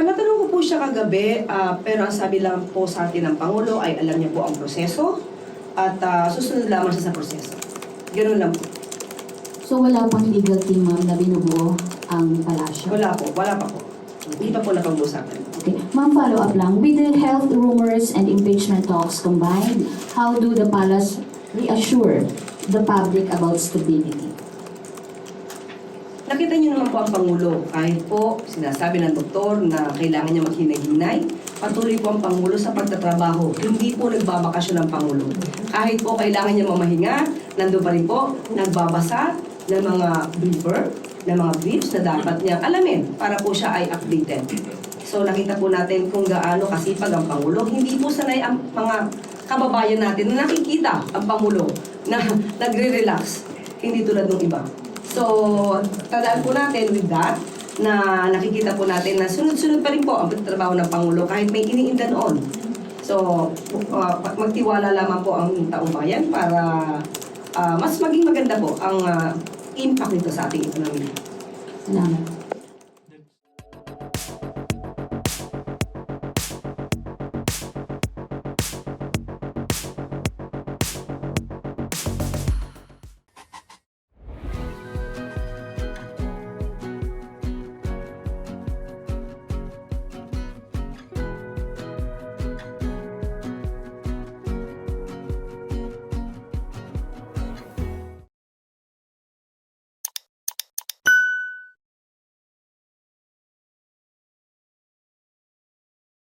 Natanong ko po siya kagabi, pero ang sabi lang po sa atin ng Pangulo ay alam niya po ang proseso at susunod lamang siya sa proseso. Ganun lang po. So wala pang legal team, ma'am, na binubuo ang palasyo? Wala pa po. Hindi pa po napag-usapan. Okay. Ma'am, follow up lang. With the health rumors and impeachment talks combined, how do the palace reassure the public about stability? Nakita niyo naman po ang Pangulo. Kahit po sinasabi ng doktor na kailangan niya maghinay-hinay, patuloy po ang Pangulo sa pagtatrabaho. Hindi po nagbabakasyon ang Pangulo. Kahit po kailangan niya mamahinga, nandun pa rin po, nagbabasa ng mga briefer, ng mga briefs na dapat niyang alamin para po siya ay updated. So nakita po natin kung gaano kasipag ang Pangulo. Hindi po sanay ang mga kababayan natin na nakikita ang Pangulo na nagre-relax. Hindi tulad ng iba. So, tandaan po natin with that, na nakikita po natin na sunod-sunod pa rin po ang pagtatrabaho ng Pangulo kahit may iniinda noon. So, magtiwala lamang po ang taong bayan para mas maging maganda po ang impact nito sa ating ekonomiya. Salamat.